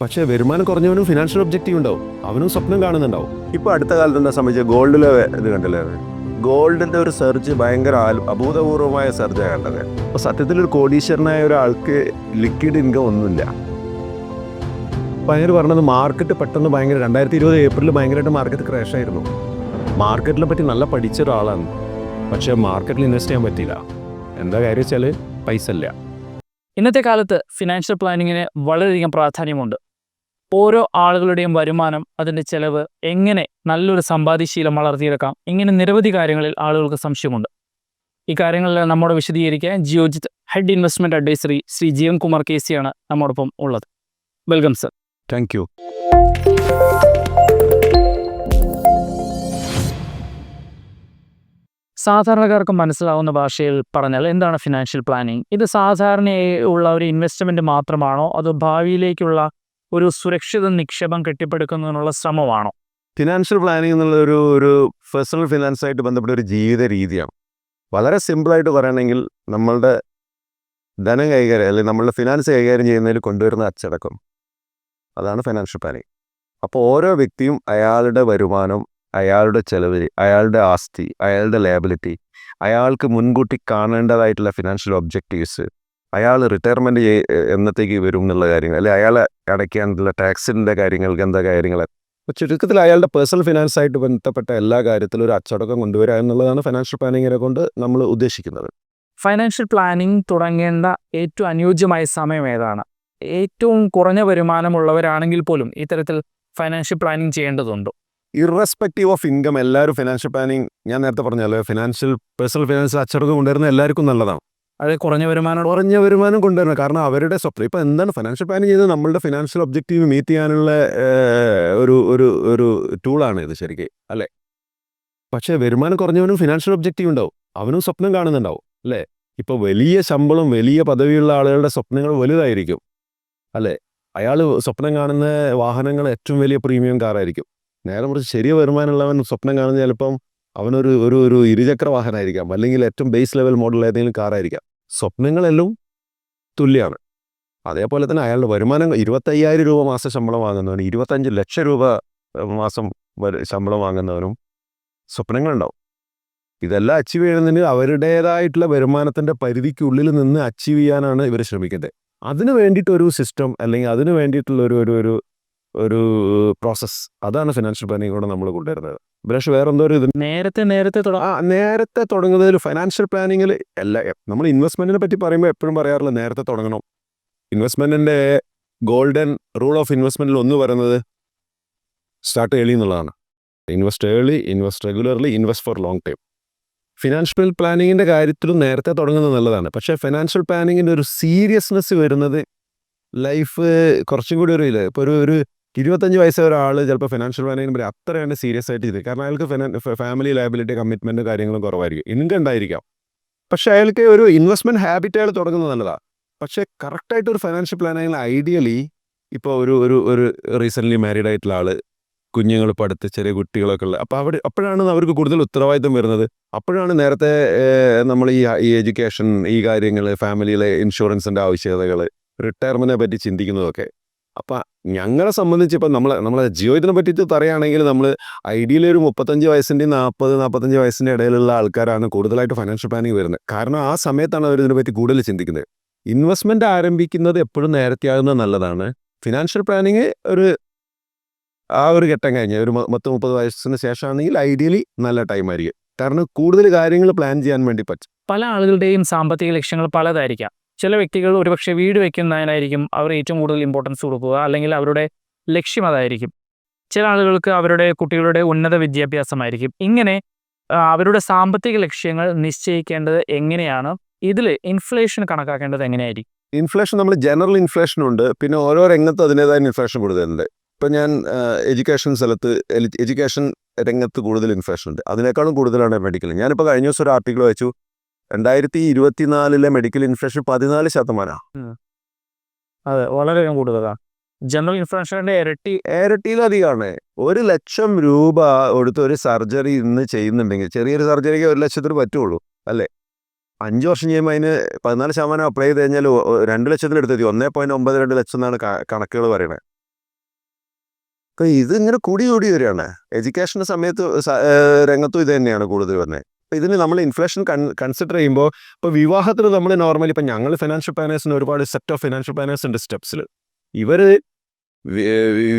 പക്ഷേ വരുമാനം കുറഞ്ഞവനും financial objective ഉണ്ടാവും, അവനും സ്വപ്നം കാണുന്നുണ്ടാവും. ഇപ്പോൾ അടുത്ത കാലത്ത് എന്താ സംബന്ധിച്ച ഗോൾഡിലെ ഇത് കണ്ടില്ലേ, ഗോൾഡിൻ്റെ ഒരു സെർച്ച് ഭയങ്കര അഭൂതപൂർവമായ സെർച്ചാണ് കണ്ടത്. അപ്പോൾ സത്യത്തിൽ ഒരു കോടീശ്വരനായ ഒരാൾക്ക് ലിക്വിഡ് ഇൻകം ഒന്നുമില്ല. അപ്പോൾ അതിന് പറഞ്ഞത് മാർക്കറ്റ് പെട്ടെന്ന് ഭയങ്കര 2020 ഏപ്രിൽ ഭയങ്കരമായിട്ട് മാർക്കറ്റ് ക്രാഷ് ആയിരുന്നു. മാർക്കറ്റിനെ പറ്റി നല്ല പഠിച്ച ഒരാളാണ്, പക്ഷേ മാർക്കറ്റിൽ ഇൻവെസ്റ്റ് ചെയ്യാൻ പറ്റിയില്ല. എന്താ കാര്യം വെച്ചാൽ പൈസ ഇല്ല. ഇന്നത്തെ കാലത്ത് ഫിനാൻഷ്യൽ പ്ലാനിങ്ങിന് വളരെയധികം പ്രാധാന്യമുണ്ട്. ഓരോ ആളുകളുടെയും വരുമാനം, അതിൻ്റെ ചെലവ്, എങ്ങനെ നല്ലൊരു സമ്പാദ്യശീലം വളർത്തിയെടുക്കാം, ഇങ്ങനെ നിരവധി കാര്യങ്ങളിൽ ആളുകൾക്ക് സംശയമുണ്ട്. ഈ കാര്യങ്ങളിൽ നമ്മോട് വിശദീകരിക്കാൻ Geojit head investment advisory Shri Jeevan Kumar KC ആണ് നമ്മോടൊപ്പം ഉള്ളത്. Welcome sir. Thank you. സാധാരണക്കാർക്ക് മനസ്സിലാവുന്ന ഭാഷയിൽ പറഞ്ഞാൽ എന്താണ് ഫിനാൻഷ്യൽ പ്ലാനിങ്? ഇത് സാധാരണയായി ഉള്ള ഒരു ഇൻവെസ്റ്റ്മെൻറ്റ് മാത്രമാണോ, അതോ ഭാവിയിലേക്കുള്ള ഒരു സുരക്ഷിത നിക്ഷേപം കെട്ടിപ്പടുക്കുന്നതിനുള്ള ശ്രമമാണോ? ഫിനാൻഷ്യൽ പ്ലാനിങ് എന്നുള്ള ഒരു പേഴ്സണൽ ഫിനാൻസായിട്ട് ബന്ധപ്പെട്ട ഒരു ജീവിത രീതിയാണ്. വളരെ സിമ്പിളായിട്ട് പറയുകയാണെങ്കിൽ നമ്മളുടെ ധനം കൈകാര്യം അല്ലെങ്കിൽ നമ്മളുടെ ഫിനാൻസ് കൈകാര്യം ചെയ്യുന്നതിൽ കൊണ്ടുവരുന്ന അച്ചടക്കം, അതാണ് ഫിനാൻഷ്യൽ പ്ലാനിങ്. അപ്പോൾ ഓരോ വ്യക്തിയും അയാളുടെ വരുമാനം, അയാളുടെ ചെലവ്, അയാളുടെ ആസ്തി, അയാളുടെ ലയബിലിറ്റി, അയാൾക്ക് മുൻകൂട്ടി കാണേണ്ടതായിട്ടുള്ള ഫിനാൻഷ്യൽ ഒബ്ജക്റ്റീവ്സ്, അയാൾ റിട്ടയർമെൻറ്റ് എന്നത്തേക്ക് വരും എന്നുള്ള കാര്യങ്ങൾ, അല്ലെങ്കിൽ അയാൾ അടയ്ക്കാനുള്ള ടാക്സിൻ്റെ കാര്യങ്ങൾക്ക് എന്താ കാര്യങ്ങൾ, അപ്പോൾ ചുരുക്കത്തിൽ അയാളുടെ പേഴ്സണൽ ഫിനാൻസായിട്ട് ബന്ധപ്പെട്ട എല്ലാ കാര്യത്തിലും ഒരു അച്ചടക്കം കൊണ്ടുവരിക എന്നുള്ളതാണ് ഫിനാൻഷ്യൽ പ്ലാനിങ്ങിനെ കൊണ്ട് നമ്മൾ ഉദ്ദേശിക്കുന്നത്. ഫൈനാൻഷ്യൽ പ്ലാനിങ് തുടങ്ങേണ്ട ഏറ്റവും അനുയോജ്യമായ സമയം ഏതാണ്? ഏറ്റവും കുറഞ്ഞ വരുമാനമുള്ളവരാണെങ്കിൽ പോലും ഇത്തരത്തിൽ ഫൈനാൻഷ്യൽ പ്ലാനിങ് ചെയ്യേണ്ടതുണ്ടോ? ഇറസ്പെക്റ്റീവ് ഓഫ് ഇൻകം എല്ലാവരും ഫിനാൻഷ്യൽ പ്ലാനിങ്, ഞാൻ നേരത്തെ പറഞ്ഞല്ലോ, പേഴ്സണൽ ഫിനാൻസ് അച്ചടക്കം കൊണ്ടുവരുന്ന എല്ലാവർക്കും നല്ലതാണ്. അത് കുറഞ്ഞ വരുമാനം കൊണ്ടുവരണം. കാരണം അവരുടെ സ്വപ്നം ഇപ്പോൾ എന്താണ് ഫിനാൻഷ്യൽ പ്ലാനിങ് ചെയ്ത് നമ്മളുടെ ഫിനാൻഷ്യൽ ഒബ്ജക്റ്റീവ് മീറ്റ് ചെയ്യാനുള്ള ഒരു ടൂളാണ് ഇത് ശരിക്കും, അല്ലേ? പക്ഷേ വരുമാനം കുറഞ്ഞവനും ഫിനാൻഷ്യൽ ഒബ്ജക്റ്റീവ് ഉണ്ടാവും, അവനും സ്വപ്നം കാണുന്നുണ്ടാവും, അല്ലേ? ഇപ്പോൾ വലിയ ശമ്പളം, വലിയ പദവിയുള്ള ആളുകളുടെ സ്വപ്നങ്ങൾ വലുതായിരിക്കും, അല്ലേ? അയാൾ സ്വപ്നം കാണുന്ന വാഹനങ്ങൾ ഏറ്റവും വലിയ പ്രീമിയം കാറായിരിക്കും. നേരെ മറിച്ച് ചെറിയ വരുമാനമുള്ളവൻ സ്വപ്നം കാണുന്ന ചിലപ്പം അവനൊരു ഒരു ഒരു ഇരുചക്ര വാഹനമായിരിക്കാം, അല്ലെങ്കിൽ ഏറ്റവും ബേസ് ലെവൽ മോഡൽ ഏതെങ്കിലും കാറായിരിക്കാം. സ്വപ്നങ്ങളെല്ലാം തുല്യമാണ്. അതേപോലെ തന്നെ അയാളുടെ വരുമാനം 25,000 രൂപ മാസം ശമ്പളം വാങ്ങുന്നവനും 25 ലക്ഷം രൂപ മാസം ശമ്പളം വാങ്ങുന്നവനും സ്വപ്നങ്ങളുണ്ടാവും. ഇതെല്ലാം അച്ചീവ് ചെയ്യുന്നതിന് അവരുടേതായിട്ടുള്ള വരുമാനത്തിൻ്റെ പരിധിക്കുള്ളിൽ നിന്ന് അച്ചീവ് ചെയ്യാനാണ് ഇവർ ശ്രമിക്കുന്നത്. അതിന് വേണ്ടിയിട്ടൊരു സിസ്റ്റം, അല്ലെങ്കിൽ അതിന് വേണ്ടിയിട്ടുള്ള ഒരു പ്രോസസ്സ്, അതാണ് ഫിനാൻഷ്യൽ പ്ലാനിങ് കൂടെ നമ്മൾ കൊണ്ടുവരുന്നത്. പക്ഷേ വേറെ എന്തോ ഒരു ഇത് നേരത്തെ തുടങ്ങുന്നതിൽ ഫിനാൻഷ്യൽ പ്ലാനിങ്ങിൽ നമ്മൾ ഇൻവെസ്റ്റ്മെൻറ്റിനെ പറ്റി പറയുമ്പോൾ എപ്പോഴും പറയാറില്ല നേരത്തെ തുടങ്ങണം. ഇൻവെസ്റ്റ്മെൻറ്റിൻ്റെ ഗോൾഡൻ റൂൾ ഓഫ് ഇൻവെസ്റ്റ്മെൻറ്റിൽ ഒന്ന് പറയുന്നത് സ്റ്റാർട്ട് ഏർലി എന്നുള്ളതാണ്. Invest early, invest regularly, invest for long time. Financial പ്ലാനിങ്ങിൻ്റെ കാര്യത്തിലും നേരത്തെ തുടങ്ങുന്നത് നല്ലതാണ്. പക്ഷേ ഫിനാൻഷ്യൽ പ്ലാനിങ്ങിൻ്റെ ഒരു സീരിയസ്നെസ് വരുന്നത് ലൈഫ് കുറച്ചും കൂടി ഇപ്പോൾ ഒരു 25 വയസ്സുള്ള ഒരാൾ ചിലപ്പോൾ ഫിനാൻഷ്യൽ പ്ലാനിങ്ങിന് പറ്റി അത്രയാണ് സീരിയസ് ആയിട്ട് ചെയ്ത്. കാരണം അയാൾക്ക് ഫാമിലി ലയബിലിറ്റി, കമ്മിറ്റ്മെൻറ്റ് കാര്യങ്ങളും കുറവായിരിക്കും, ഇൻകം ഉണ്ടായിരിക്കാം. പക്ഷേ അയാൾക്ക് ഒരു ഇൻവെസ്റ്റ്മെൻറ്റ് ഹാബിറ്റ് അയാൾ തുടങ്ങുന്നത് നല്ലതാണ്. പക്ഷേ കറക്റ്റായിട്ട് ഒരു ഫിനാൻഷ്യൽ പ്ലാനിങ്ങിൽ ഐഡിയലി ഇപ്പോൾ ഒരു റീസെൻ്റ്ലി മാരീഡ് ആയിട്ടുള്ള ആൾ, കുഞ്ഞുങ്ങൾ ഇപ്പോൾ അടുത്ത് ചെറിയ കുട്ടികളൊക്കെ ഉള്ളത്, അപ്പോൾ അപ്പോഴാണ് അവർക്ക് കൂടുതൽ ഉത്തരവാദിത്വം വരുന്നത്. അപ്പോഴാണ് നേരത്തെ നമ്മൾ ഈ എഡ്യൂക്കേഷൻ, ഈ കാര്യങ്ങൾ, ഫാമിലിയിലെ ഇൻഷുറൻസിൻ്റെ ആവശ്യകതകൾ, റിട്ടയർമെൻറ്റിനെ പറ്റി ചിന്തിക്കുന്നതൊക്കെ. അപ്പം ഞങ്ങളെ സംബന്ധിച്ച് ഇപ്പം നമ്മളെ ജിയോജിത്തിനെ പറ്റിയിട്ട് പറയുകയാണെങ്കിൽ നമ്മൾ ഐഡിയലി ഒരു 35 വയസ്സിൻ്റെയും 40-45 വയസ്സിൻ്റെ ഇടയിലുള്ള ആൾക്കാരാണ് കൂടുതലായിട്ട് ഫിനാൻഷ്യൽ പ്ലാനിങ് വരുന്നത്. കാരണം ആ സമയത്താണ് അവർ ഇതിനെപ്പറ്റി കൂടുതൽ ചിന്തിക്കുന്നത്. ഇൻവെസ്റ്റ്മെൻറ്റ് ആരംഭിക്കുന്നത് എപ്പോഴും നേരത്തെ ആകുന്നത് നല്ലതാണ്. ഫിനാൻഷ്യൽ പ്ലാനിങ് ഒരു ഘട്ടം കഴിഞ്ഞ് ഒരു 30 വയസ്സിന് ശേഷമാണെങ്കിൽ ഐഡിയലി നല്ല ടൈമായിരിക്കും. കാരണം കൂടുതൽ കാര്യങ്ങൾ പ്ലാൻ ചെയ്യാൻ വേണ്ടി പറ്റും. പല ആളുകളുടെയും സാമ്പത്തിക ലക്ഷ്യങ്ങൾ പലതായിരിക്കാം. ചില വ്യക്തികൾ ഒരുപക്ഷെ വീട് വയ്ക്കുന്നതിനായിരിക്കും അവർ ഏറ്റവും കൂടുതൽ ഇമ്പോർട്ടൻസ് കൊടുക്കുക, അല്ലെങ്കിൽ അവരുടെ ലക്ഷ്യം അതായിരിക്കും. ചില ആളുകൾക്ക് അവരുടെ കുട്ടികളുടെ ഉന്നത വിദ്യാഭ്യാസമായിരിക്കും. ഇങ്ങനെ അവരുടെ സാമ്പത്തിക ലക്ഷ്യങ്ങൾ നിശ്ചയിക്കേണ്ടത് എങ്ങനെയാണ്? ഇതിൽ ഇൻഫ്ലേഷൻ കണക്കാക്കേണ്ടത് എങ്ങനെയായിരിക്കും? ഇൻഫ്ലേഷൻ നമ്മൾ ജനറൽ ഇൻഫ്ലേഷനുണ്ട്, പിന്നെ ഓരോ രംഗത്ത് അതിൻ്റേതായ ഇൻഫ്ലേഷൻ കൂടുതലുണ്ട്. ഇപ്പം ഞാൻ എഡ്യൂക്കേഷൻ രംഗത്ത് കൂടുതൽ ഇൻഫ്ലേഷൻ ഉണ്ട്, അതിനേക്കാളും കൂടുതലാണ് മെഡിക്കൽ. ഞാനിപ്പോൾ കഴിഞ്ഞ ദിവസം ഒരു ആർട്ടിക്കിൾ വായിച്ചു, 2024 മെഡിക്കൽ ഇൻഫ്ലേഷൻ 14%. അതെ, വളരെ കൂടുതലാണ്. ജനറൽ ഇൻഫ്ലേഷൻ്റെ ഇരട്ടിയിലധികമാണ്. 1,00,000 രൂപ കൊടുത്ത് ഒരു സർജറി ഇന്ന് ചെയ്യുന്നുണ്ടെങ്കിൽ, ചെറിയൊരു സർജറിക്ക് 1,00,000 പറ്റുള്ളൂ, അല്ലേ? 5 വർഷം ചെയ്യുമ്പോൾ അതിന് 14% അപ്ലൈ ചെയ്ത് കഴിഞ്ഞാൽ 2 ലക്ഷത്തിനെടുത്തെത്തി. 1.92 ലക്ഷം എന്നാണ് കണക്കുകൾ പറയുന്നത്. അപ്പോൾ ഇത് ഇങ്ങനെ കൂടി കൂടി വരികയാണ്. എഡ്യൂക്കേഷൻ്റെ സമയത്ത് രംഗത്തും ഇത് തന്നെയാണ് കൂടുതൽ വരുന്നത്. അപ്പോൾ ഇതിന് നമ്മൾ ഇൻഫ്ലേഷൻ കൺസിഡർ ചെയ്യുമ്പോൾ ഇപ്പോൾ വിവാഹത്തിന് നമ്മൾ നോർമലി ഇപ്പം ഞങ്ങൾ ഫിനാൻഷ്യൽ പ്ലാനേഴ്സിന് ഒരുപാട് സെറ്റ് ഓഫ് ഫിനാൻഷ്യൽ പ്ലാനേഴ്സ് ഉണ്ട് സ്റ്റെപ്സിൽ. ഇവർ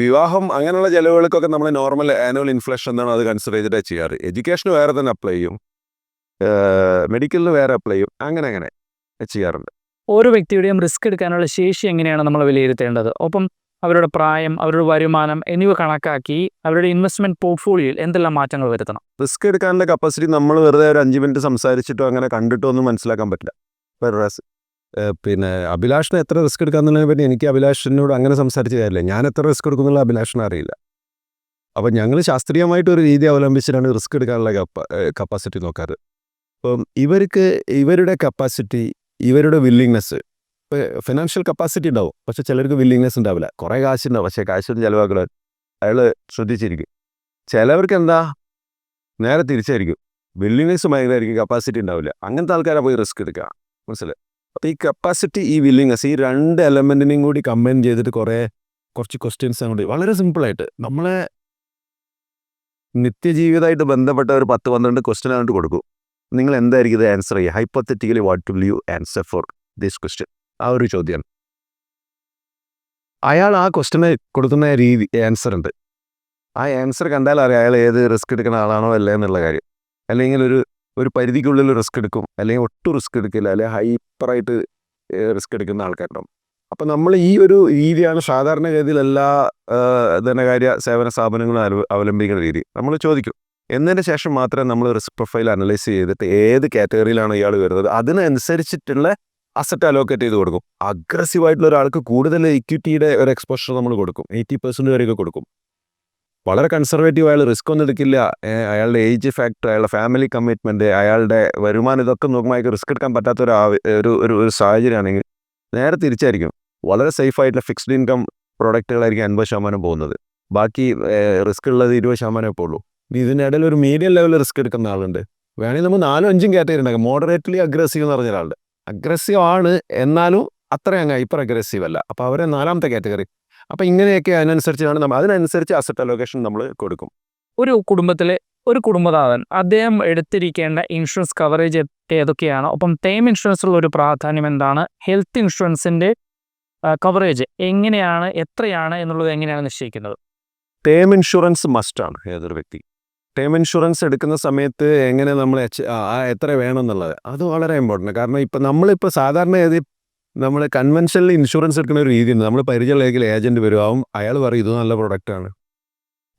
വിവാഹം അങ്ങനെയുള്ള ചിലവുകൾക്കൊക്കെ നമ്മൾ നോർമൽ ആനുവൽ ഇൻഫ്ലേഷൻ എന്നാണ് അത് കൺസിഡർ ചെയ്തിട്ടാണ് ചെയ്യാറ്. എഡ്യൂക്കേഷന് വേറെ തന്നെ അപ്ലൈ ചെയ്യും, മെഡിക്കലിന് വേറെ അപ്ലൈ ചെയ്യും, അങ്ങനെ ചെയ്യാറുണ്ട്. ഓരോ വ്യക്തിയുടെയും റിസ്ക് എടുക്കാനുള്ള ശേഷി എങ്ങനെയാണ് നമ്മൾ വിലയിരുത്തേണ്ടത്? ഒപ്പം അവരുടെ പ്രായം, അവരുടെ വരുമാനം എന്നിവ കണക്കാക്കി അവരുടെ ഇൻവെസ്റ്റ്മെന്റ് പോർട്ട്ഫോളിയോയിൽ എന്തെല്ലാം മാറ്റങ്ങൾ വരുത്തണം? റിസ്ക് എടുക്കാനുള്ള കപ്പാസിറ്റി നമ്മൾ വെറുതെ ഒരു 5 മിനിറ്റ് സംസാരിച്ചിട്ടോ അങ്ങനെ കണ്ടിട്ടോ ഒന്നും മനസ്സിലാക്കാൻ പറ്റില്ല. പിന്നെ അഭിലാഷിന് എത്ര റിസ്ക് എടുക്കാന്നുള്ളതിനെ പറ്റി എനിക്ക് അഭിലാഷിനോട് അങ്ങനെ സംസാരിച്ച കാര്യമില്ല. ഞാൻ എത്ര റിസ്ക് എടുക്കുന്നുള്ള അഭിലാഷിന് അറിയില്ല. അപ്പം ഞങ്ങൾ ശാസ്ത്രീയമായിട്ടൊരു രീതി അവലംബിച്ചിട്ടാണ് റിസ്ക് എടുക്കാനുള്ള കപ്പാസിറ്റി നോക്കാറ്. അപ്പം ഇവരുടെ കപ്പാസിറ്റി, ഇവരുടെ വില്ലിങ്നെസ്, ഇപ്പോൾ ഫിനാൻഷ്യൽ കപ്പാസിറ്റി ഉണ്ടാവും, പക്ഷെ ചിലർക്ക് വില്ലിങ്നെസ് ഉണ്ടാവില്ല. കുറേ കാശുണ്ടാവും, പക്ഷേ കാശൊന്നും ചിലവാക്കണം അയാൾ ശ്രദ്ധിച്ചിരിക്കും. ചിലവർക്ക് എന്താ നേരെ തിരിച്ചായിരിക്കും, വില്ലിങ്നെസ് ഭയങ്കരമായിരിക്കും, കപ്പാസിറ്റി ഉണ്ടാവില്ല. അങ്ങനത്തെ ആൾക്കാരെ പോയി റിസ്ക് എടുക്കുക, മനസ്സിലായി? അപ്പോൾ ഈ കപ്പാസിറ്റി, ഈ വില്ലിങ്നെസ്, ഈ 2 എലമെൻറ്റിനെയും കൂടി കമ്പൈൻ ചെയ്തിട്ട് കുറച്ച് ക്വസ്റ്റ്യൻസ് അങ്ങോട്ട് വളരെ സിമ്പിളായിട്ട് നമ്മളെ നിത്യജീവിതമായിട്ട് ബന്ധപ്പെട്ട ഒരു 10-12 ക്വസ്റ്റ്യൻ അങ്ങോട്ട് കൊടുക്കും. നിങ്ങൾ എന്തായിരിക്കും ഇത് ആൻസർ ചെയ്യുക? Hypothetically what will you answer for this question? ആ ഒരു ചോദ്യമാണ്. അയാൾ ആ ക്വസ്റ്റ്യന് കൊടുക്കുന്ന രീതി ആൻസർ ഉണ്ട്. ആ ആൻസർ കണ്ടാൽ അറിയാം അയാൾ ഏത് റിസ്ക് എടുക്കുന്ന ആളാണോ അല്ലേ എന്നുള്ള കാര്യം. അല്ലെങ്കിൽ ഒരു പരിധിക്കുള്ളിൽ റിസ്ക് എടുക്കും, അല്ലെങ്കിൽ ഒട്ടും റിസ്ക് എടുക്കില്ല, അല്ലെങ്കിൽ ഹൈപ്പറായിട്ട് റിസ്ക് എടുക്കുന്ന ആൾക്കാരുണ്ടാവും. അപ്പം നമ്മൾ ഈ ഒരു രീതിയാണ് സാധാരണഗതിയിൽ എല്ലാ ധനകാര്യ സേവന സ്ഥാപനങ്ങളും അവലംബിക്കുന്ന രീതി. നമ്മൾ ചോദിക്കും, എന്നതിന് ശേഷം മാത്രമേ നമ്മൾ റിസ്ക് പ്രൊഫൈൽ അനലൈസ് ചെയ്തിട്ട് ഏത് കാറ്റഗറിയിലാണ് ഇയാൾ വരുന്നത് അതിനനുസരിച്ചിട്ടുള്ള അസറ്റ് അലോക്കേറ്റ് ചെയ്ത് കൊടുക്കും. അഗ്രസീവായിട്ടുള്ള ഒരാൾക്ക് കൂടുതൽ ഇക്വിറ്റിയുടെ ഒരു എക്സ്പോഷർ നമ്മൾ കൊടുക്കും, 80% വരെയൊക്കെ കൊടുക്കും. വളരെ കൺസർവേറ്റീവ്, അയാൾ റിസ്ക് ഒന്നും എടുക്കില്ല, അയാളുടെ ഏജ് ഫാക്ടർ, അയാളുടെ ഫാമിലി കമ്മിറ്റ്മെൻറ്റ്, അയാളുടെ വരുമാനം, ഇതൊക്കെ നോക്കുമ്പോൾ റിസ്ക് എടുക്കാൻ പറ്റാത്ത ഒരു സാഹചര്യമാണെങ്കിൽ നേരെ തിരിച്ചായിരിക്കും. വളരെ സേഫായിട്ടുള്ള ഫിക്സ്ഡ് ഇൻകം പ്രോഡക്റ്റുകളായിരിക്കും 50% പോകുന്നത്. ബാക്കി റിസ്ക് ഉള്ളത് 20% ഇപ്പോൾ ഉള്ളൂ. ഇതിനിടയിൽ ഒരു മീഡിയം ലെവലിൽ റിസ്ക് എടുക്കുന്ന ആളുണ്ട്. വേണമെങ്കിൽ നമ്മൾ 4-5 കാറ്റഗറി ഉണ്ടാക്കാം. മോഡറേറ്റ്ലി അഗ്രസീവ് എന്ന് പറഞ്ഞ ഒരാളുണ്ട്. അഗ്രസീവ് ആണ്, എന്നാലും അത്ര അങ്ങ് ഹൈപ്പർ അഗ്രസീവ് അല്ല. അപ്പോൾ അവരെ 4ാമത്തെ കാറ്റഗറി. അപ്പോൾ ഇങ്ങനെയൊക്കെ അതിനനുസരിച്ചാണ് അതിനനുസരിച്ച് അസറ്റ് അലോക്കേഷൻ നമ്മൾ കൊടുക്കും. ഒരു കുടുംബത്തിലെ ഒരു കുടുംബനാഥൻ അദ്ദേഹം എടുത്തിരിക്കേണ്ട ഇൻഷുറൻസ് കവറേജ് ഏതൊക്കെയാണ്? ഒപ്പം ടേം ഇൻഷുറൻസിലുള്ള ഒരു പ്രാധാന്യം എന്താണ്? ഹെൽത്ത് ഇൻഷുറൻസിൻ്റെ കവറേജ് എങ്ങനെയാണ്, എത്രയാണ് എന്നുള്ളത് എങ്ങനെയാണ് നിശ്ചയിക്കുന്നത്? ടേം ഇൻഷുറൻസ് മസ്റ്റാണ് ഏതൊരു വ്യക്തി. ടേം ഇൻഷുറൻസ് എടുക്കുന്ന സമയത്ത് എങ്ങനെ നമ്മൾ എത്ര വേണം എന്നുള്ളത് അത് വളരെ ഇമ്പോർട്ടൻ്റ്. കാരണം നമ്മളിപ്പോൾ സാധാരണ നമ്മൾ കൺവെൻഷനിൽ ഇൻഷുറൻസ് എടുക്കുന്ന ഒരു രീതിയുണ്ട്. നമ്മൾ പരിചയമുള്ള ഏജൻറ്റ് വരുമാവും, അയാൾ പറയും ഇത് നല്ല പ്രൊഡക്റ്റാണ്.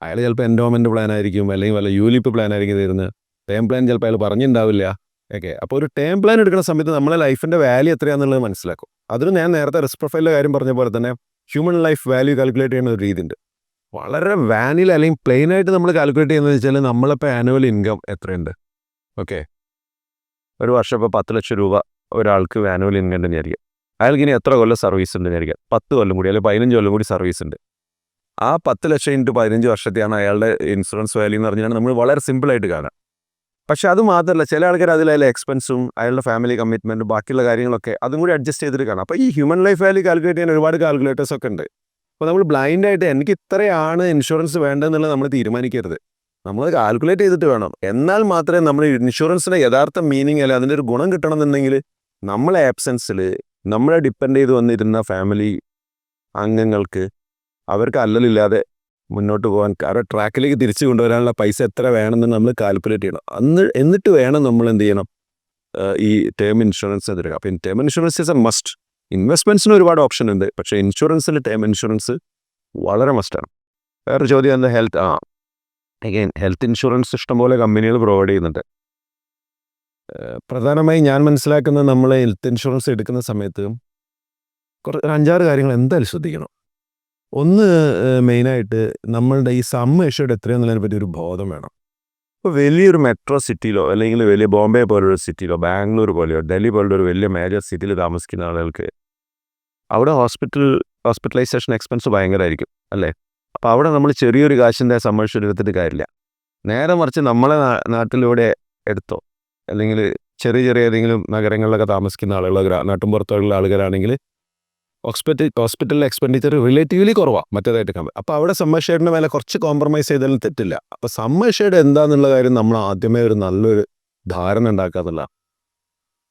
അയാൾ ചിലപ്പോൾ എൻഡോമെൻ്റ് പ്ലാൻ ആയിരിക്കും, അല്ലെങ്കിൽ വല്ല യൂലിപ്പ് പ്ലാൻ ആയിരിക്കും തരുന്നത്. ടേം പ്ലാൻ ചിലപ്പോൾ അയാൾ പറഞ്ഞിട്ടുണ്ടാവില്ല. ഓക്കെ, അപ്പോൾ ഒരു ടേം പ്ലാൻ എടുക്കുന്ന സമയത്ത് നമ്മളെ ലൈഫിൻ്റെ വാല്യൂ എത്രയാണെന്നുള്ളത് മനസ്സിലാക്കും. അതിന് ഞാൻ നേരത്തെ റിസ്ക് പ്രൊഫൈലിൻ്റെ കാര്യം പറഞ്ഞ പോലെ തന്നെ ഹ്യൂമൻ ലൈഫ് വാല്യൂ കാൽക്കുലേറ്റ് ചെയ്യുന്ന ഒരു രീതിയുണ്ട്. വളരെ വാനിൽ അല്ലെങ്കിൽ പ്ലെയിനായിട്ട് നമ്മൾ കാൽക്കുലേറ്റ് ചെയ്യുന്നത് വെച്ചാൽ നമ്മളിപ്പോൾ ആനുവൽ ഇൻകം എത്രയുണ്ട്. ഓക്കെ, ഒരു വർഷം ഇപ്പോൾ 10 ലക്ഷം രൂപ ഒരാൾക്ക് ആനുവൽ ഇൻകം തന്നെയായിരിക്കും. അയാൾക്ക് ഇനി എത്ര കൊല്ലം സർവീസ് ഉണ്ട് വിചാരിക്കുക, 10 കൊല്ലം കൂടി അല്ലെങ്കിൽ 15 കൊല്ലം കൂടി സർവീസ് ഉണ്ട്. ആ 10 ലക്ഷം ഇൻറ്റു 15 വർഷത്തെയാണ് അയാളുടെ ഇൻഷുറൻസ് വാല്യൂ എന്ന് പറഞ്ഞാൽ നമ്മൾ വളരെ സിമ്പിളായിട്ട് കാണാം. പക്ഷെ അത് മാത്രമല്ല, ചില ആൾക്കാർ അതിലെ എക്സ്പെൻസും അയാളുടെ ഫാമിലി കമ്മിറ്റ്മെൻറ്റും ബാക്കിയുള്ള കാര്യങ്ങളൊക്കെ അതും കൂടി അഡ്ജസ്റ്റ് ചെയ്തിട്ട് കാണാം. അപ്പോൾ ഈ ഹ്യൂമൻ ലൈഫ് വാല്യൂ കാൽക്കുലേറ്റ് ചെയ്യാൻ ഒരുപാട് കാൽക്കുലേറ്റേഴ്സ് ഒക്കെ ഉണ്ട്. അപ്പോൾ നമ്മൾ ബ്ലൈൻഡായിട്ട് എനിക്ക് ഇത്രയാണ് ഇൻഷുറൻസ് വേണ്ടതെന്നുള്ളത് നമ്മൾ തീരുമാനിക്കരുത്. നമ്മൾ കാൽക്കുലേറ്റ് ചെയ്തിട്ട് വേണം. എന്നാൽ മാത്രമേ നമ്മൾ ഇൻഷുറൻസിൻ്റെ യഥാർത്ഥ മീനിങ് അല്ല അതിൻ്റെ ഒരു ഗുണം കിട്ടണമെന്നുണ്ടെങ്കിൽ നമ്മളെ ആബ്സെൻസിൽ നമ്മളെ ഡിപ്പെൻഡ് ചെയ്ത് വന്നിരുന്ന ഫാമിലി അംഗങ്ങൾക്ക് അവർക്ക് അല്ലലില്ലാതെ മുന്നോട്ട് പോകാൻ അവരുടെ ട്രാക്കിലേക്ക് തിരിച്ചു കൊണ്ടുവരാനുള്ള പൈസ എത്ര വേണമെന്ന് നമ്മൾ കാൽക്കുലേറ്റ് ചെയ്യണം. എന്നിട്ട് വേണം നമ്മൾ എന്ത് ചെയ്യണം, ഈ ടേം ഇൻഷുറൻസ് എടുക്കുക. അപ്പോൾ term insurance is a must. ഇൻവെസ്റ്റ്മെൻറ്റ്സിന് ഒരുപാട് ഓപ്ഷൻ ഉണ്ട്, പക്ഷേ ഇൻഷുറൻസിൽ ടേം ഇൻഷുറൻസ് വളരെ മസ്റ്റാണ്. വേറെ ചോദ്യം എന്താ, ഹെൽത്ത് ഇൻഷുറൻസ് ഇഷ്ടംപോലെ കമ്പനികൾ പ്രൊവൈഡ് ചെയ്യുന്നുണ്ട്. പ്രധാനമായും ഞാൻ മനസ്സിലാക്കുന്നത് നമ്മൾ ഹെൽത്ത് ഇൻഷുറൻസ് എടുക്കുന്ന സമയത്ത് ഒരു 5-6 കാര്യങ്ങൾ എന്തായാലും ശ്രദ്ധിക്കണം. ഒന്ന്, മെയിനായിട്ട് നമ്മളുടെ ഈ സം എഷ്യൂർഡ് എത്രയാണെന്നുള്ളതിനെ പറ്റി ഒരു ബോധം വേണം. ഇപ്പോൾ വലിയൊരു മെട്രോ സിറ്റിയിലോ അല്ലെങ്കിൽ വലിയ ബോംബെ പോലൊരു സിറ്റിയിലോ ബാംഗ്ലൂർ പോലെയോ ഡൽഹി പോലുള്ള ഒരു വലിയ മേജർ സിറ്റിയിൽ താമസിക്കുന്ന ആളുകൾക്ക് അവിടെ ഹോസ്പിറ്റലൈസേഷൻ എക്സ്പെൻസ് ഭയങ്കരമായിരിക്കും അല്ലേ. അപ്പോൾ അവിടെ നമ്മൾ ചെറിയൊരു കാശിൻ്റെ സം എഷ്യൂർഡ് എടുത്തിട്ട് കാര്യമില്ല. നേരെ മറിച്ച് നമ്മളെ നാട്ടിലൂടെ എടുത്തോ, അല്ലെങ്കിൽ ചെറിയ ഏതെങ്കിലും നഗരങ്ങളിലൊക്കെ താമസിക്കുന്ന ആളുകൾ, നാട്ടുമ്പുറത്തുള്ള ആളുകളാണെങ്കിൽ ഹോസ്പിറ്റലിലെ എക്സ്പെൻഡിച്ചർ റിലേറ്റീവ്ലി കുറവാണ് മറ്റേതായിട്ട് കമ്പയർ. അപ്പോൾ അവിടെ സം അഷ്യൂർഡിൻ്റെ മേലെ കുറച്ച് കോംപ്രമൈസ് ചെയ്താലും തെറ്റില്ല. അപ്പോൾ സം അഷ്യൂർഡ് എന്താണെന്നുള്ള കാര്യം നമ്മൾ ആദ്യമേ ഒരു നല്ലൊരു ധാരണ ഉണ്ടാക്കുക എന്നുള്ളതാണ്.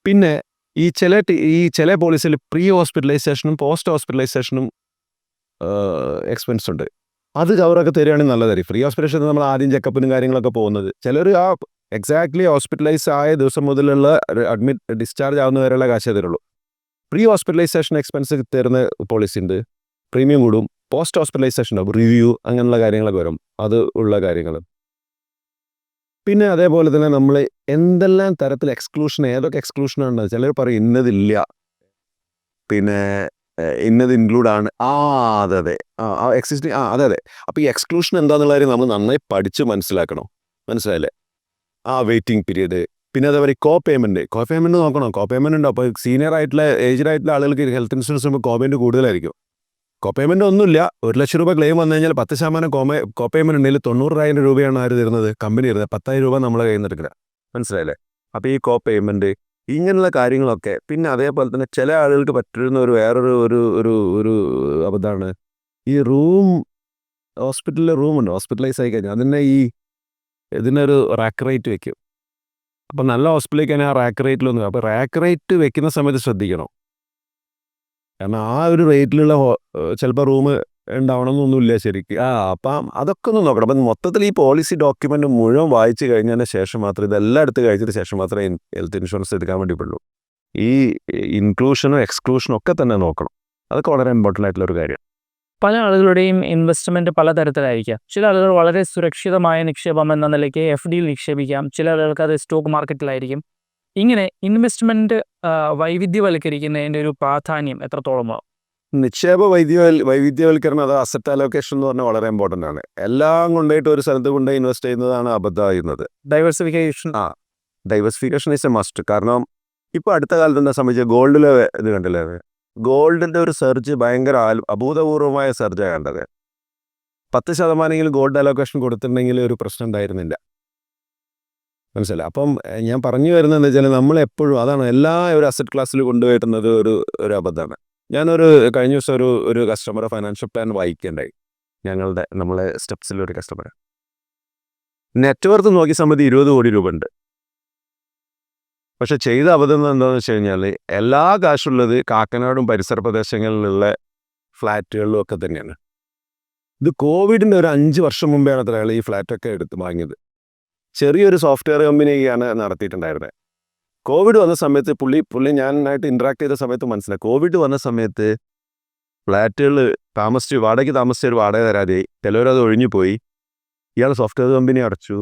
പിന്നെ ഈ ചില പോളിസിയിൽ പ്രീ ഹോസ്പിറ്റലൈസേഷനും പോസ്റ്റ് ഹോസ്പിറ്റലൈസേഷനും എക്സ്പെൻസ് ഉണ്ട്. അത് കവറൊക്കെ തരികയാണെങ്കിൽ നല്ലതായിരിക്കും. ഫ്രീ ഹോസ്പിറ്റലൈസേഷൻ നമ്മൾ ആദ്യം ചെക്കപ്പിനും കാര്യങ്ങളൊക്കെ പോകുന്നത്. ചിലർ ആ എക്സാക്ട്ലി ഹോസ്പിറ്റലൈസ് ആയ ദിവസം മുതലുള്ള ഡിസ്ചാർജ് ആവുന്നവരെയുള്ള കാശേ തരുള്ളൂ. പ്രീ ഹോസ്പിറ്റലൈസേഷൻ എക്സ്പെൻസ് തരുന്ന പോളിസി ഉണ്ട്, പ്രീമിയം കൂടും. പോസ്റ്റ് ഹോസ്പിറ്റലൈസേഷൻ ഉണ്ടാവും, റിവ്യൂ അങ്ങനെയുള്ള കാര്യങ്ങളൊക്കെ വരും, അത് ഉള്ള കാര്യങ്ങൾ. പിന്നെ അതേപോലെ തന്നെ നമ്മൾ എന്തെല്ലാം തരത്തിൽ എക്സ്ക്ലൂഷൻ, ഏതൊക്കെ എക്സ്ക്ലൂഷനാണ്. ചിലർ പറയും ഇന്നതില്ല, പിന്നെ ഇന്നത് ഇൻക്ലൂഡ് ആണ്. അതെ എക്സിസ്റ്റിംഗ് അതെ. അപ്പോൾ ഈ എക്സ്ക്ലൂഷൻ എന്താണെന്നുള്ള കാര്യം നമ്മൾ നന്നായി പഠിച്ച് മനസ്സിലാക്കണം. മനസ്സിലായില്ലേ? വെയിറ്റിംഗ് പീരീഡ്, പിന്നെ അതേപോലെ കോ പേയ്മെൻറ്റ് നോക്കണം. കോ പേയ്മെൻറ്റ് ഉണ്ടോ? അപ്പോൾ സീനിയർ ആയിട്ടുള്ള ഏജ്ഡ് ആയിട്ടുള്ള ആളുകൾക്ക് ഹെൽത്ത് ഇൻഷുറൻസ് ആകുമ്പോൾ കോ പേയ്മെൻറ്റ് കൂടുതലായിരിക്കും. കോ പേയ്മെൻറ്റ് ഒന്നുമില്ല, 1,00,000 രൂപ ക്ലെയിം വന്നു കഴിഞ്ഞാൽ 10% കോ പേയ്മെൻറ്റ് ഉണ്ടെങ്കിൽ 90,000 രൂപയാണ് ആര് തരുന്നത്? കമ്പനി തരുന്നത്. 10,000 രൂപ നമ്മളെ കയ്യിൽ നിന്ന് എടുക്കുക. മനസ്സിലായില്ലേ? അപ്പോൾ ഈ കോ പേയ്മെൻറ്റ് ഇങ്ങനെയുള്ള കാര്യങ്ങളൊക്കെ. പിന്നെ അതേപോലെ തന്നെ ചില ആളുകൾക്ക് പറ്റുന്ന വേറൊരു അബദ്ധമാണ് ഈ ഹോസ്പിറ്റലിലെ റൂമുണ്ട്, ഹോസ്പിറ്റലൈസ് ആയി കഴിഞ്ഞാൽ അതിനെ ഇതിനൊരു റാക്ക് റേറ്റ് വെക്കും. അപ്പം നല്ല ഹോസ്പിറ്റലിലേക്ക് തന്നെ ആ റാക്ക് റേറ്റിലൊന്നും, അപ്പോൾ റാക്ക് റേറ്റ് വെക്കുന്ന സമയത്ത് ശ്രദ്ധിക്കണം. കാരണം ആ ഒരു റേറ്റിലുള്ള ചിലപ്പോൾ റൂം ഉണ്ടാവണമെന്നൊന്നുമില്ല ശരിക്കും. അപ്പം അതൊക്കെ ഒന്ന് നോക്കണം. അപ്പം മൊത്തത്തിൽ ഈ പോളിസി ഡോക്യുമെൻ്റ് മുഴുവൻ വായിച്ച് കഴിഞ്ഞതിന് ശേഷം മാത്രമേ, ഇതെല്ലാം എടുത്ത് കഴിച്ചതിന് ശേഷം മാത്രമേ ഹെൽത്ത് ഇൻഷുറൻസ് എടുക്കാൻ വേണ്ടി പറ്റുള്ളൂ. ഈ ഇൻക്ലൂഷനും എക്സ്ക്ലൂഷനും ഒക്കെ തന്നെ നോക്കണം. അതൊക്കെ വളരെ ഇമ്പോർട്ടൻ്റ് ആയിട്ടുള്ളൊരു കാര്യം. പല ആളുകളുടെയും ഇൻവെസ്റ്റ്മെൻറ്റ് പലതരത്തിലായിരിക്കാം. ചില ആളുകൾ വളരെ സുരക്ഷിതമായ നിക്ഷേപം എന്ന നിലയ്ക്ക് FDയിൽ നിക്ഷേപിക്കാം. ചില ആളുകൾക്ക് അത് സ്റ്റോക്ക് മാർക്കറ്റിലായിരിക്കും. ഇങ്ങനെ ഇൻവെസ്റ്റ്മെൻറ്റ് വൈവിധ്യവൽക്കരിക്കുന്നതിൻ്റെ ഒരു പ്രാധാന്യം എത്രത്തോളമാണ്? നിക്ഷേപ വൈവിധ്യവൽക്കരണം, അത് അസറ്റ് അലോക്കേഷൻ എന്ന് പറഞ്ഞാൽ വളരെ ഇമ്പോർട്ടൻ്റ് ആണ്. എല്ലാം കൊണ്ടുപോയിട്ട് ഒരു സ്ഥലത്ത് കൊണ്ടുപോയി ഇൻവെസ്റ്റ് ചെയ്യുന്നതാണ് അബദ്ധമായിരുന്നത്. Diversification is a must. കാരണം ഇപ്പോൾ അടുത്ത കാലത്ത് എന്താ സംഭവിച്ചത്? ഗോൾഡിലെ ഇത് കണ്ടില്ലേ? ഗോൾഡിൻ്റെ ഒരു സെർജ് ഭയങ്കര അഭൂതപൂർവമായ സെർജാണ് കണ്ടത്. 10% ഗോൾഡ് അലോക്കേഷൻ കൊടുത്തിട്ടുണ്ടെങ്കിൽ ഒരു പ്രശ്നം ഉണ്ടായിരുന്നില്ല. മനസ്സിലായി? അപ്പം ഞാൻ പറഞ്ഞു വരുന്നത് എന്താ വെച്ചാൽ, നമ്മളെപ്പോഴും അതാണ് ഒരു അസറ്റ് ക്ലാസ്സിൽ കൊണ്ടുപോയിട്ടുന്നത് ഒരു അബദ്ധമാണ്. കഴിഞ്ഞ ദിവസം ഒരു കസ്റ്റമറെ ഫൈനാൻഷ്യൽ പ്ലാൻ വായിക്കേണ്ടായി. നമ്മളെ സ്റ്റെപ്സിലൊരു കസ്റ്റമർ നെറ്റ് വർത്ത് നോക്കിയ സമയത്ത് 20 കോടി രൂപ ഉണ്ട്. പക്ഷെ ചെയ്ത അബദ്ധം എന്താണെന്ന് വെച്ച് കഴിഞ്ഞാൽ, എല്ലാ കാശുള്ളത് കാക്കനാടും പരിസര പ്രദേശങ്ങളിലുള്ള ഫ്ലാറ്റുകളിലും ഒക്കെ തന്നെയാണ്. ഇത് കോവിഡിൻ്റെ ഒരു 5 വർഷം മുമ്പെയാണ് അത്ര അയാൾ ഈ ഫ്ലാറ്റൊക്കെ എടുത്ത് വാങ്ങിയത്. ചെറിയൊരു സോഫ്റ്റ്വെയർ കമ്പനിയാണ് നടത്തിയിട്ടുണ്ടായിരുന്നത്. കോവിഡ് വന്ന സമയത്ത് പുള്ളി ഞാനായിട്ട് ഇൻട്രാക്ട് ചെയ്ത സമയത്ത് മനസ്സിലായി, കോവിഡ് വന്ന സമയത്ത് ഫ്ലാറ്റുകൾ വാടകയ്ക്ക് താമസിച്ചൊരു വാടക തരാതെയായി. ചിലവരത് ഒഴിഞ്ഞു പോയി. ഇയാൾ സോഫ്റ്റ്വെയർ കമ്പനി അടച്ചു.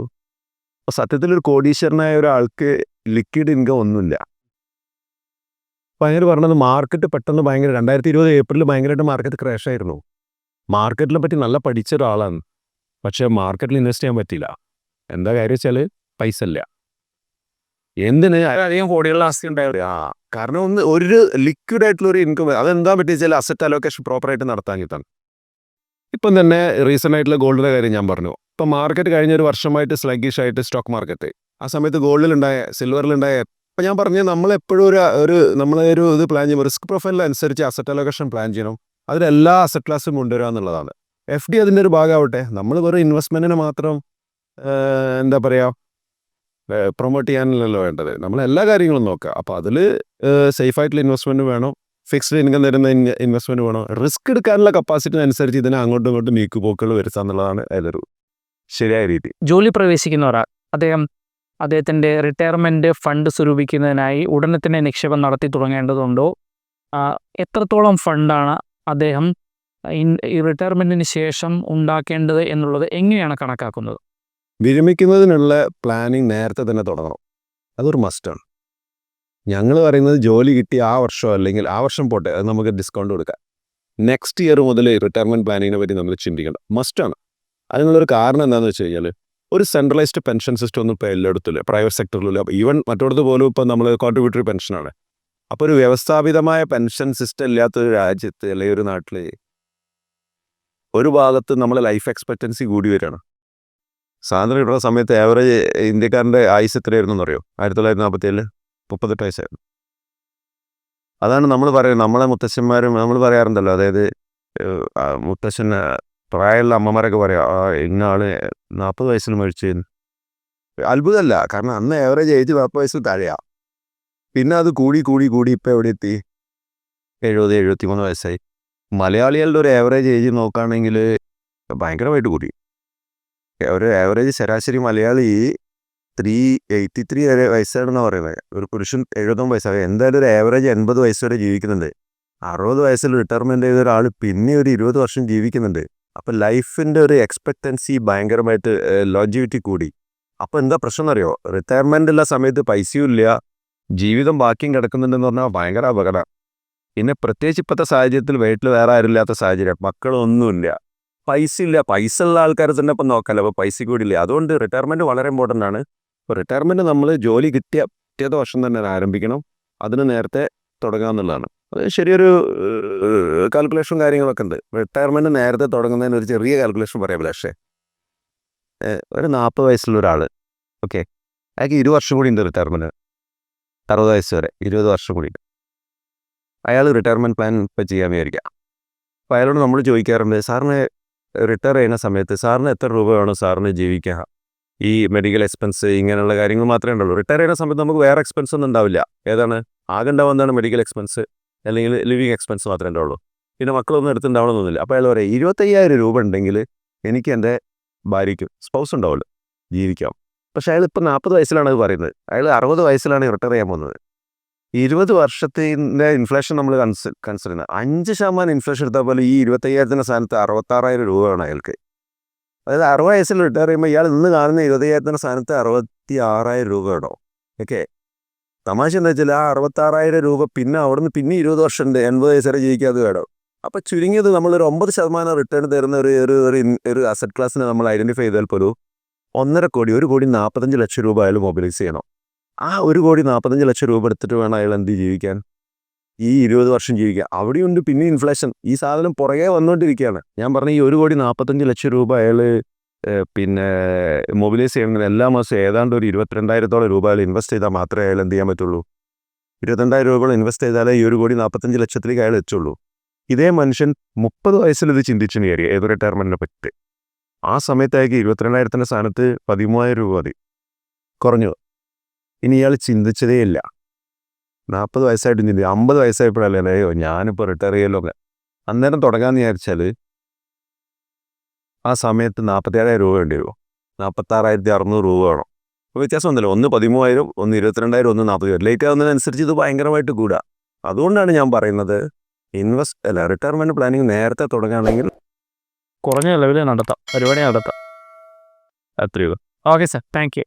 അപ്പോൾ സത്യത്തിലൊരു കോടീശ്വരനായ ഒരാൾക്ക് ലിക്വിഡ് ഇൻകം ഒന്നുമില്ല. അപ്പോൾ അങ്ങനെ പറഞ്ഞത് മാർക്കറ്റ് പെട്ടെന്ന് 2020 ഏപ്രിൽ ഭയങ്കരമായിട്ട് മാർക്കറ്റ് ക്രാഷ് ആയിരുന്നു. മാർക്കറ്റിനെ പറ്റി നല്ല പഠിച്ച ഒരാളാണ്, പക്ഷേ മാർക്കറ്റിൽ ഇൻവെസ്റ്റ് ചെയ്യാൻ പറ്റിയില്ല. എന്താ കാര്യം വെച്ചാൽ പൈസ ഇല്ല. എന്തിന് അധികം കോടികളുടെ ആസ്തി ഉണ്ടായിരുന്നു. കാരണം ഒരു ലിക്വിഡ് ആയിട്ടുള്ള ഒരു ഇൻകം. അതെന്താ പറ്റിയ വെച്ചാൽ അസറ്റ് അലോക്കേഷൻ പ്രോപ്പറായിട്ട് നടത്താൻ. ഇപ്പം തന്നെ റീസെൻ്റ് ആയിട്ടുള്ള ഗോൾഡിൻ്റെ കാര്യം ഞാൻ പറഞ്ഞു. ഇപ്പം മാർക്കറ്റ് കഴിഞ്ഞ ഒരു വർഷമായിട്ട് സ്ലഗ്ഗിഷ് ആയിട്ട് സ്റ്റോക്ക് മാർക്കറ്റ്. ആ സമയത്ത് ഗോൾഡിലുണ്ടായ, സിൽവറിലുണ്ടായ, ഇപ്പം ഞാൻ പറഞ്ഞത് നമ്മളെപ്പോഴും നമ്മളൊരു ഇത് പ്ലാൻ ചെയ്യുമ്പോൾ റിസ്ക് പ്രൊഫൈലിനനുസരിച്ച് അസറ്റ് അലോക്കേഷൻ പ്ലാൻ ചെയ്യണം. അതിലെല്ലാ അസറ്റ് ക്ലാസ്സും കൊണ്ടുവരിക എന്നുള്ളതാണ്. FD അതിൻ്റെ ഒരു ഭാഗമാവട്ടെ. നമ്മൾ വെറും ഇൻവെസ്റ്റ്മെൻറ്റിനെ മാത്രം എന്താ പറയുക പ്രൊമോട്ട് ചെയ്യാനല്ലല്ലോ വേണ്ടത്. നമ്മൾ എല്ലാ കാര്യങ്ങളും നോക്കുക. അപ്പോൾ അതിൽ സേഫായിട്ടുള്ള ഇൻവെസ്റ്റ്മെൻറ്റ് വേണം, ഫിക്സ്ഡ് ഇൻകം തരുന്ന ഇൻവെസ്റ്റ്മെൻറ്റ് വേണം. റിസ്ക് എടുക്കാനുള്ള കപ്പാസിറ്റിനനുസരിച്ച് ഇതിനെ അങ്ങോട്ടും ഇങ്ങോട്ടും നീക്കുപോക്കുകൾ വരുത്തുക എന്നുള്ളതാണ് അതിലൊരു ശരിയായ രീതി. ജോലി പ്രവേശിക്കുന്ന ഒരാൾ അദ്ദേഹത്തിൻ്റെ റിട്ടയർമെൻറ്റ് ഫണ്ട് സ്വരൂപിക്കുന്നതിനായി ഉടനെ തന്നെ നിക്ഷേപം നടത്തി തുടങ്ങേണ്ടതുണ്ടോ? എത്രത്തോളം ഫണ്ടാണ് അദ്ദേഹം ഈ റിട്ടയർമെൻറ്റിന് ശേഷം ഉണ്ടാക്കേണ്ടത് എന്നുള്ളത് എങ്ങനെയാണ് കണക്കാക്കുന്നത്? വിരമിക്കുന്നതിനുള്ള പ്ലാനിങ് നേരത്തെ തന്നെ തുടങ്ങണം. അതൊരു മസ്റ്റാണ്. ഞങ്ങൾ പറയുന്നത് ജോലി കിട്ടി ആ വർഷം, അല്ലെങ്കിൽ ആ വർഷം പോട്ടെ, അത് നമുക്ക് ഡിസ്കൗണ്ട് കൊടുക്കാം. നെക്സ്റ്റ് ഇയർ മുതൽ റിട്ടയർമെൻറ്റ് പ്ലാനിങ്ങിനെ പറ്റി നമ്മൾ ചിന്തിക്കണം. മസ്റ്റാണ്. അതിനുള്ളൊരു കാരണം എന്താണെന്ന് വെച്ച് കഴിഞ്ഞാൽ, ഒരു സെൻട്രലൈസ്ഡ് പെൻഷൻ സിസ്റ്റം ഒന്നും ഇപ്പോൾ എല്ലായിടത്തുമില്ല. പ്രൈവറ്റ് സെക്ടറിലില്ല. ഈവൻ മറ്റോടത്ത് പോലും ഇപ്പം നമ്മൾ കോൺട്രിബ്യൂട്ടറി പെൻഷനാണ്. അപ്പോൾ ഒരു വ്യവസ്ഥാപിതമായ പെൻഷൻ സിസ്റ്റം ഇല്ലാത്തൊരു രാജ്യത്ത് അല്ലെങ്കിൽ ഒരു നാട്ടിൽ ഒരു ഭാഗത്ത് നമ്മളെ ലൈഫ് എക്സ്പെക്റ്റൻസി കൂടി വരികയാണ്. സ്വാതന്ത്ര്യം കിട്ടുന്ന സമയത്ത് ആവറേജ് ഇന്ത്യക്കാരൻ്റെ ആയുസ് എത്രയായിരുന്നു എന്നറിയോ? 1947 38 വയസ്സായിരുന്നു. അതാണ് നമ്മൾ പറയുന്നത്. നമ്മളെ മുത്തശ്ശന്മാരും നമ്മൾ പറയാറുണ്ടല്ലോ, അതായത് മുത്തശ്ശൻ പ്രായമുള്ള അമ്മമാരൊക്കെ പറയാം, ഇന്ന ആള് 40 വയസ്സിൽ മരിച്ചു. അത്ഭുതമല്ല, കാരണം അന്ന് ആവറേജ് ഏജ് 40 വയസ്സിൽ താഴെയാ. പിന്നെ അത് കൂടി കൂടി കൂടി ഇപ്പം എവിടെ എത്തി? 70-73 വയസ്സായി. മലയാളികളുടെ ഒരു ആവറേജ് ഏജ് നോക്കുകയാണെങ്കിൽ ഭയങ്കരമായിട്ട് കൂടി. ഒരു ആവറേജ് ശരാശരി മലയാളി 383 വരെ വയസ്സാണെന്നാണ് പറയുന്നത്. ഒരു പുരുഷൻ 79 വയസ്സാണ്. എന്തായാലും ഒരു ആവറേജ് 80 വയസ്സ് വരെ ജീവിക്കുന്നുണ്ട്. 60 വയസ്സിൽ റിട്ടയർമെൻറ്റ് ചെയ്ത ഒരാൾ പിന്നെ ഒരു 20 വർഷം ജീവിക്കുന്നുണ്ട്. അപ്പം ലൈഫിൻ്റെ ഒരു എക്സ്പെക്റ്റൻസി ഭയങ്കരമായിട്ട് ലോഞ്ചിവിറ്റി കൂടി. അപ്പോൾ എന്താ പ്രശ്നം എന്നറിയോ? റിട്ടയർമെൻ്റ് ഉള്ള സമയത്ത് പൈസയും ഇല്ല, ജീവിതം ബാക്കിയും കിടക്കുന്നുണ്ടെന്ന് പറഞ്ഞാൽ ഭയങ്കര അപകടം. പിന്നെ പ്രത്യേകിച്ച് ഇപ്പോഴത്തെ സാഹചര്യത്തിൽ വീട്ടിൽ വേറെ ആരുമില്ലാത്ത സാഹചര്യം, മക്കളൊന്നുമില്ല, പൈസ ഇല്ല. പൈസ ഉള്ള ആൾക്കാർ തന്നെ ഇപ്പം നോക്കാമല്ലോ, അപ്പോൾ പൈസ കൂടി ഇല്ല. അതുകൊണ്ട് റിട്ടയർമെൻറ്റ് വളരെ ഇമ്പോർട്ടൻ്റ് ആണ്. ഇപ്പോൾ റിട്ടയർമെൻറ്റ് നമ്മൾ ജോലി കിട്ടിയ പിറ്റേത്തെ വർഷം തന്നെ ആരംഭിക്കണം. അതിന് നേരത്തെ തുടങ്ങുക എന്നുള്ളതാണ്. അത് ശരിയൊരു കാൽക്കുലേഷൻ കാര്യങ്ങളൊക്കെ ഉണ്ട്. റിട്ടയർമെൻറ്റ് നേരത്തെ തുടങ്ങുന്നതിന് ഒരു ചെറിയ കാൽക്കുലേഷൻ പറയാം. പക്ഷേ ഒരു 40 വയസ്സുള്ള ഒരാൾ, ഓക്കെ, അയാൾക്ക് 20 വർഷം കൂടി ഉണ്ട് റിട്ടയർമെൻറ്റ്. 60 വയസ്സ് വരെ 20 വർഷം കൂടി. അയാൾ റിട്ടയർമെൻറ്റ് പ്ലാൻ ഇപ്പോൾ ചെയ്യാൻ വിചാരിക്കുക. അപ്പോൾ അയാളോട് നമ്മൾ ചോദിക്കാറുണ്ട്, സാറിന് റിട്ടയർ ചെയ്യുന്ന സമയത്ത് സാറിന് എത്ര രൂപ വേണം സാറിന് ജീവിക്കുക? ഈ മെഡിക്കൽ എക്സ്പെൻസ് ഇങ്ങനെയുള്ള കാര്യങ്ങൾ മാത്രമേ ഉള്ളൂ. റിട്ടയർ ചെയ്യുന്ന സമയത്ത് നമുക്ക് വേറെ എക്സ്പെൻസ് ഒന്നും ഉണ്ടാവില്ല. ഏതാണ് ആകെ ഉണ്ടാവുന്നതാണ് മെഡിക്കൽ എക്സ്പെൻസ് അല്ലെങ്കിൽ ലിവിങ് എക്സ്പെൻസ് മാത്രമേ ഉണ്ടാവുള്ളൂ. പിന്നെ മക്കളൊന്നും എടുത്തുണ്ടാവണമെന്നൊന്നുമില്ല. അപ്പോൾ അയാൾ പറയും 25,000 രൂപ ഉണ്ടെങ്കിൽ എനിക്ക് എൻ്റെ ഭാര്യയ്ക്കും സ്പൗസ് ഉണ്ടാവുമല്ലോ, ജീവിക്കാം. പക്ഷേ അയാൾ ഇപ്പോൾ 40 വയസ്സിലാണ് അത് പറയുന്നത്. അയാൾ 60 വയസ്സിലാണ് റിട്ടയർ ചെയ്യാൻ പോകുന്നത്. 20 വർഷത്തിൻ്റെ ഇൻഫ്ലേഷൻ നമ്മൾ കൺസിഡർ ചെയ്യുന്നത്. 5% ഇൻഫ്ലേഷൻ എടുത്താൽ പോലെ ഈ 25,000 സ്ഥാനത്ത് 66,000 രൂപ വേണം അയാൾക്ക്. അതായത് 60 വയസ്സിൽ റിട്ടയർ ചെയ്യുമ്പോൾ ഇയാൾ ഇന്ന് കാണുന്ന 25,000 സ്ഥാനത്ത് 66,000 രൂപ വേണം. ഓക്കെ, തമാശ എന്താ വെച്ചാൽ ആ 66,000 രൂപ പിന്നെ അവിടുന്ന് പിന്നെ 20 വർഷം ഉണ്ട്, 80 വയസ്സ് വരെ ജീവിക്കാതെ വേണം. അപ്പോൾ ചുരുങ്ങിയത് നമ്മളൊരു 9% റിട്ടേൺ തരുന്ന ഒരു അസറ്റ് ക്ലാസ്സിനെ നമ്മൾ ഐഡൻറ്റിഫൈ ചെയ്താൽ പോലും 1.5 കോടി, 1,45 ലക്ഷം രൂപ അയാൾ മൊബിലൈസ് ചെയ്യണം. ആ 1,45 ലക്ഷം രൂപ എടുത്തിട്ട് വേണം അയാൾ എന്ത് ജീവിക്കാൻ? ഈ 20 വർഷം ജീവിക്കുക. അവിടെയുണ്ട് പിന്നെ ഇൻഫ്ലേഷൻ. ഈ സാധനം പുറകെ വന്നുകൊണ്ടിരിക്കുകയാണ്. ഞാൻ പറഞ്ഞ ഈ 1,45 ലക്ഷം രൂപ അയാൾ പിന്നെ മൊബിലൈസ് ചെയ്യണമെങ്കിൽ എല്ലാ മാസവും ഏതാണ്ട് ഒരു 22,000 രൂപ അയാൾ ഇൻവെസ്റ്റ് ചെയ്താൽ മാത്രമേ അയാൾ എന്ത് ചെയ്യാൻ പറ്റുള്ളൂ. 22,000 രൂപ ഇൻവെസ്റ്റ് ചെയ്താലേ ഈ 1,45 ലക്ഷത്തിലേക്ക് അയാൾ എത്തുള്ളൂ. ഇതേ മനുഷ്യൻ 30 വയസ്സിൽ ഇത് ചിന്തിച്ചെന്ന് കയറി ഏത് റിട്ടയർമെൻറ്റിനെ പറ്റി. ആ സമയത്തേക്ക് 22,000 സ്ഥാനത്ത് 13,000 രൂപ മതി, കുറഞ്ഞു. ഇനി ഇയാൾ ചിന്തിച്ചതേ ഇല്ല. 40 വയസ്സായിട്ട് ചിന്തി 50 വയസ്സായപ്പോഴല്ലേ ഞാനിപ്പോൾ റിട്ടയർ ചെയ്യല്ലോ. അന്നേരം തുടങ്ങാമെന്ന് വിചാരിച്ചാൽ ആ സമയത്ത് 47,000 രൂപ വേണ്ടി വരുമോ? 46,600 രൂപ വേണം. അപ്പോൾ വ്യത്യാസം ഒന്നുമില്ല. ഒന്ന് 13,000, ഒന്ന് 22,000, ഒന്ന് 40,000. ലേറ്റ് ആവുന്നതിനനുസരിച്ച് ഇത് ഭയങ്കരമായിട്ട് കൂടുക. അതുകൊണ്ടാണ് ഞാൻ പറയുന്നത് റിട്ടയർമെൻറ്റ് പ്ലാനിങ് നേരത്തെ തുടങ്ങുകയാണെങ്കിൽ കുറഞ്ഞ ലെവലിൽ നടത്താം, പരിപാടി നടത്താം. അത്രയോ. Okay sir, thank U.